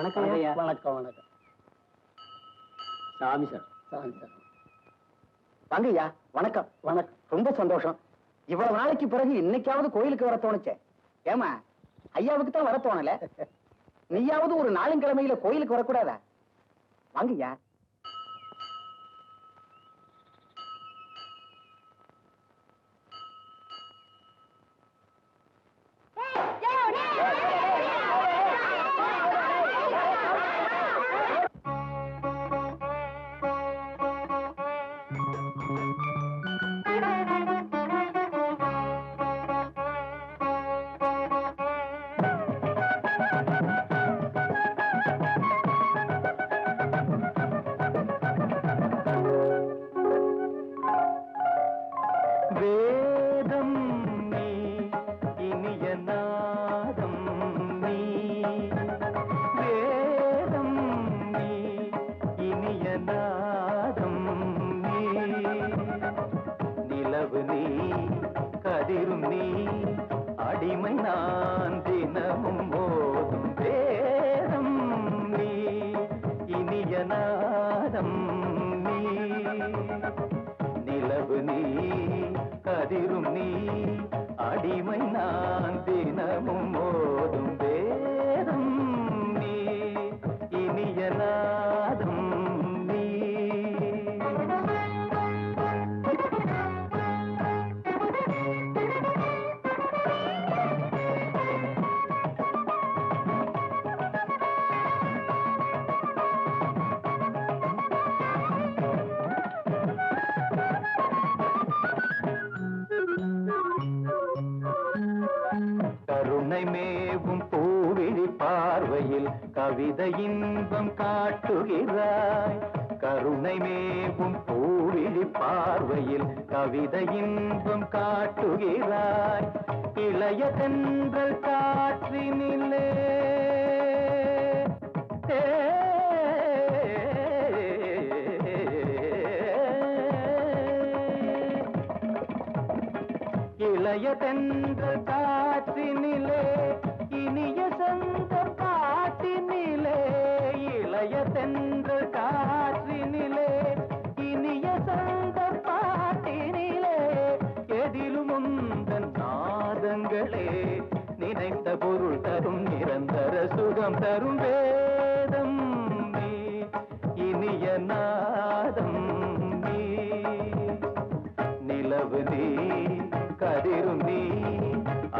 வணக்கம் ஐயா. வணக்கம் வணக்கம். சாமி சார். சாமி சார். வாங்கய்யா. வணக்கம் வணக்கம். ரொம்ப சந்தோஷம். இவ்வளவு நாளைக்கு பிறகு இன்னைக்காவது கோயிலுக்கு வர தோணுச்சே. ஏமா ஐயாவுக்கு தான் வர தோணல. நீயாவது ஒரு நாளுங்கிழமையில கோயிலுக்கு வரக்கூடாதா? வாங்கய்யா. கவிதை இன்பம் காட்டுகிறாய். கருணை மேவும் பூவிழி பார்வையில் கவிதை இன்பம் காட்டுகிறாய். இளைய தென்றல் காற்றினிலே இளைய தென்றல் காற்றினிலே இனிய சந்த காற்றினிலே இளைய தென்றல் காற்றினிலே இனிய சந்த பாட்டினிலே எதிலும் உந்தன் நாதங்களே நினைத்த பொருள் தரும் நிரந்தர சுகம் தரும் வேதம் நீ இனிய நாதம் நீ நிலவு நீ கதிரும் நீ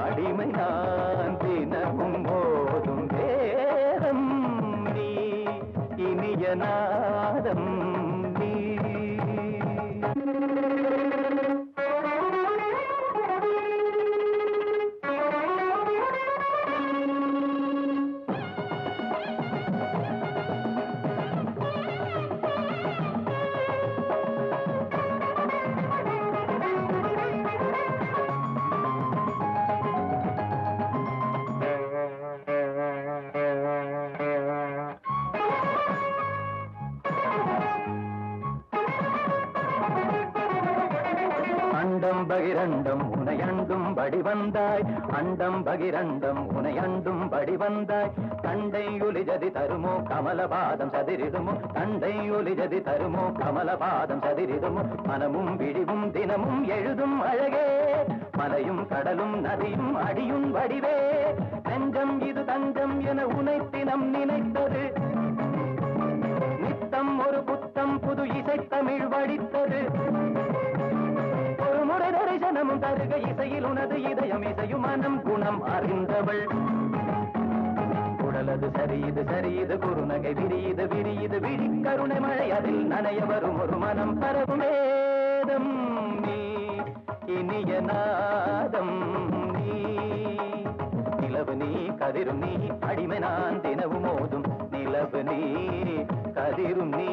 அடிமை நான் தினமும் போதும் வேதம் நீ இனிய நாதம் நீ. பகிரண்டம் உனையண்டும் படி வந்தாய். அண்டம் பகிரண்டம் உனையண்டும் படி வந்தாய். தண்டை ஒலிஜதி தருமோ கமலபாதம் சதிரிதுமோ தண்டை ஒலிஜதி தருமோ கமலபாதம் சதிரிதுமோ மனமும் விழிவும் தினமும் எழுதும் அழகே மலையும் கடலும் நதியும் அடியும் வடிவே நெஞ்சம் இது தஞ்சம் என உனை தினம் நினைத்தது நித்தம் ஒரு புத்தம் புது இசைத்தமிழ் வடித்தது முறை தரிசனமும் தருக இசையில் உனது இதயம் இசையும் மனம் குணம் அறிந்தவள் உடலது சரியுது சரியுது குறுநகை விரியுது விரியுது விழி கருணை மழை அதில் நனைய வரும் ஒரு மனம் பரவும் வேதம் நீ இனிய நாதம் நீ நிலவு நீ கதிரும் நீ அடிமை நான் தினவும் மோதும் நிலவு நீ கதிரும் நீ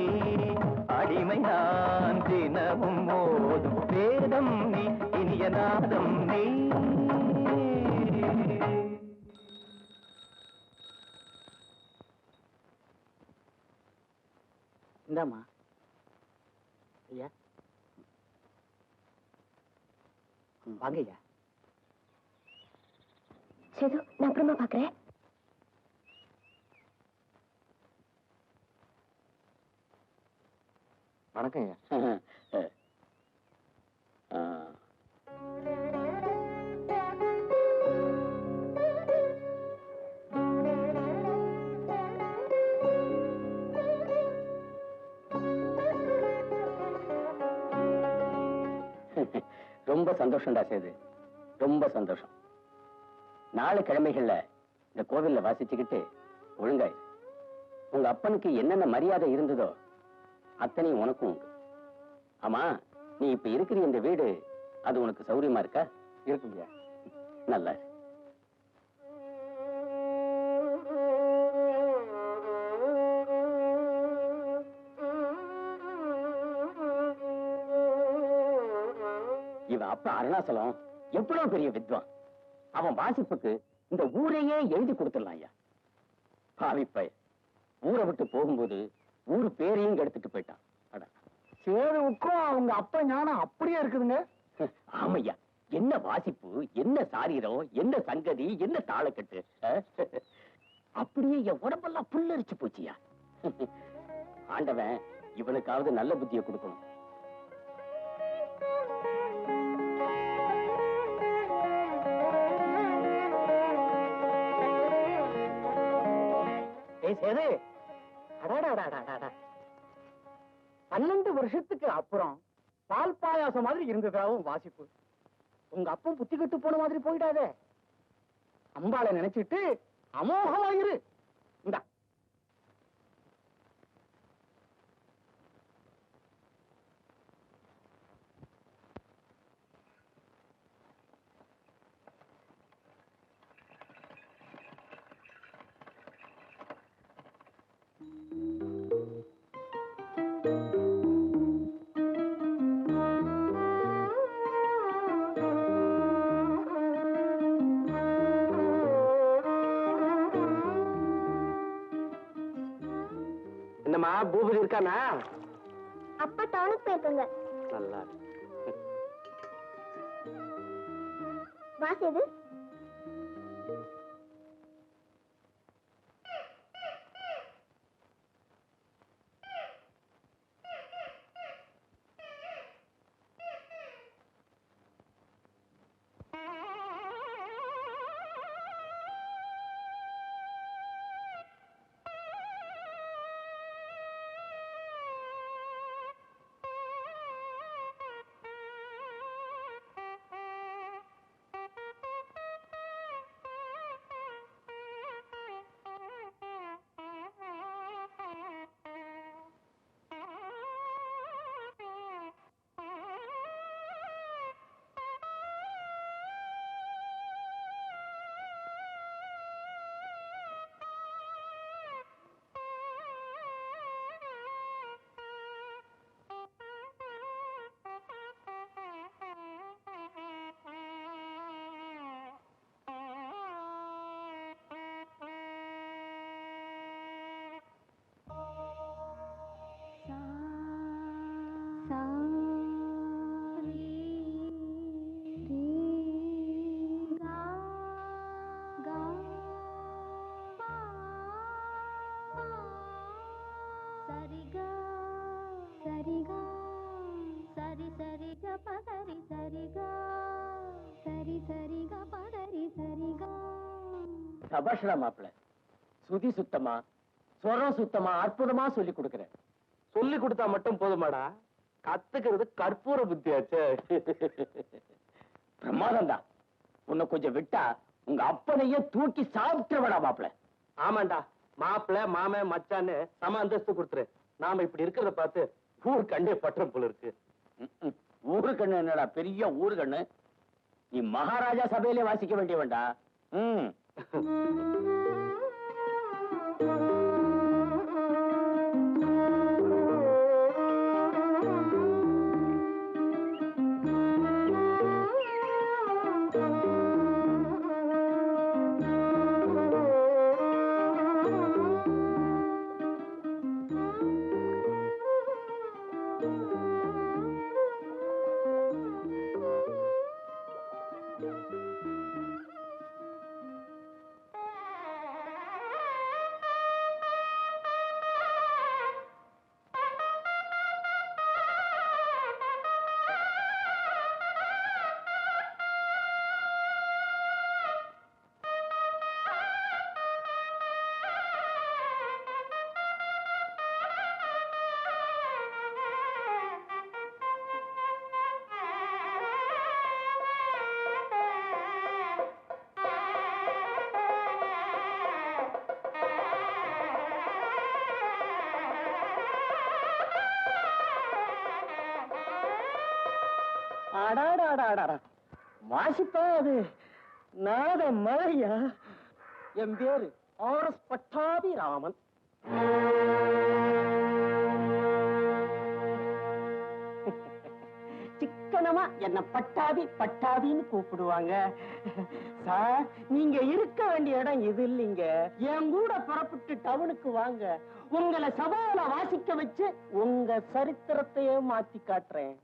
அடிமை நான் தினமும் மோதும் வேதம் நீ இனிய நாதம் நீ. இந்தாமா ஐயா. வாங்க ஐயா. சேது நான் அப்புறமா பாக்குறேன். வணக்கங்க. ரொம்ப சந்தோஷம்டா சேது, ரொம்ப சந்தோஷம். நாளை கிழமைகள்ல இந்த கோவில்ல வாசிச்சுக்கிட்டு ஒழுங்காய் உங்க அப்பனுக்கு என்னென்ன மரியாதை இருந்ததோ அத்தனையும் உனக்கும் உண்டு. ஆமா, நீ இப்ப இருக்கிற இந்த வீடு அது உனக்கு சௌரியமா இருக்கா? இருக்குங்க. நல்லா இருக்கு. இவன் அப்ப அருணாசலம் எவ்வளவு பெரிய வித்வான். அவன் வாசிப்புக்கு இந்த ஊரையே எழுதி கொடுத்துடலாம் ஐயா. பாவிப்பை ஊரை விட்டு போகும்போது ஊரு பேரையும் எடுத்துட்டு போயிட்டான். சேருவுக்கும் அவங்க அப்பா ஞானம் அப்படியே இருக்குதுங்க. ஆமையா, என்ன வாசிப்பு, என்ன சாரீரம், என்ன சங்கதி, என்ன தாளக்கட்டு. அப்படியே என் உடம்பெல்லாம் புல்லரிச்சு போச்சியா. ஆண்டவன் இவனுக்காவது நல்ல புத்தியை கொடுக்கணும். சேது, 12 வருஷத்துக்கு அப்புறம் பால் பாயாசம் மாதிரி இருந்ததாவும் வாசிப்பு. உங்க அப்பன் புத்தி கட்டு போன மாதிரி போயிடாதே. அம்பாளை நினைச்சிட்டு அமோகமாயிரு. இந்தா. என்னம்மா, பூபதி இருக்கானா? அப்பா டவுனுக்கு போயிருக்காங்க. நல்லா வாசது சபாஷ்ரா மாப்பிள்ள, சுதி சுத்தமா, ஸ்வரம் சுத்தமா, அற்புதமா சொல்லி கொடுக்கிறேன். சொல்லி கொடுத்தா மட்டும் போதுமாடா, கத்துக்கிறது கற்பூர புத்தியாச்சு. பிரமாதம் தான். உன்னை கொஞ்சம் விட்டா உங்க அப்பனையே தூக்கி சாப்பிட்டுறவடா மாப்பிள்ள. ஆமாண்டா, மாப்பிள்ள மாம மச்சான்னு சம அந்தஸ்து கொடுத்துரு. நாம இப்படி இருக்கிறத பார்த்து ஊர் கண்டே பற்றம் போல இருக்கு. ஊரு கண்ணு என்னடா பெரிய ஊரு கண்ணு. நீ மகாராஜா சபையிலே வாசிக்க வேண்டியவன்டா. அடாடாடாடா வாசிப்பா அது நாத மழையா? என் பேரு ஆர்.எஸ். பட்டாபிராமன். சிக்கனமா என்ன பட்டாபி பட்டாபின்னு கூப்பிடுவாங்க. சார், நீங்க இருக்க வேண்டிய இடம் இது இல்லைங்க. என் கூட புறப்பட்டு டவுனுக்கு வாங்க. உங்களை சபால வாசிக்க வச்சு உங்க சரித்திரத்தையே மாத்தி காட்டுறேன்.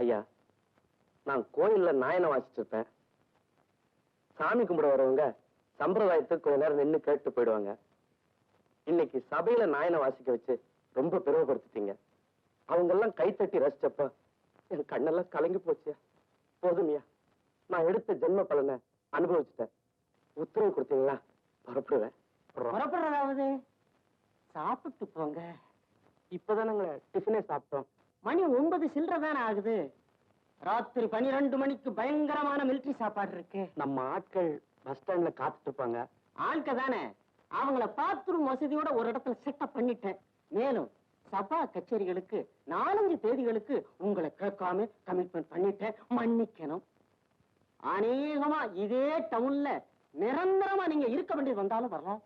ஐயா, நான் கோயில்ல நாயனை வாசிச்சிட்டு இருப்பேன். சாமி கும்பிட வரவங்க சம்பிரதாயத்துக்கு கொஞ்ச நேரம் நின்னு கேட்டு போயிடுவாங்க. இன்னைக்கு சபையில நாயனை வாசிக்க வச்சு ரொம்ப பெருமைப்படுத்திட்டீங்க. அவங்க எல்லாம் கைத்தட்டி ரசிச்சப்ப என் கண்ணெல்லாம் கலங்கி போச்சியா. போதுமையா, நான் எடுத்த ஜென்ம பலனை அனுபவிச்சுட்டேன். உத்தரவு கொடுத்தீங்களா? புறப்படுவேன். புறப்படுறதாவது சாப்பிட்டு போங்க. இப்பதானங்களே டிஃபனே சாப்பிட்டோம். மணி 9 சில்லற தானே ஆகுது. ராத்திரி 12 மணிக்கு பயங்கரமான மிலிட்டரி சாப்பாடு இருக்கு. நம்ம ஆட்கள் பஸ் ஸ்டாண்ட்ல காத்துட்டு இருப்பாங்க. ஆட்க தானே, அவங்கள பாத்ரூம் வசதியோட ஒரு இடத்துல செட்டப் பண்ணிட்டேன். மேலும் சபா கச்சேரிகளுக்கு 4-5 தேதிகளுக்கு உங்களை கேட்காம கமிட்மெண்ட் பண்ணிட்டேன். மன்னிக்கணும். அநேகமா இதே டவுன்ல நிரந்தரமா நீங்க இருக்க வேண்டியது வந்தாலும் வரலாம்.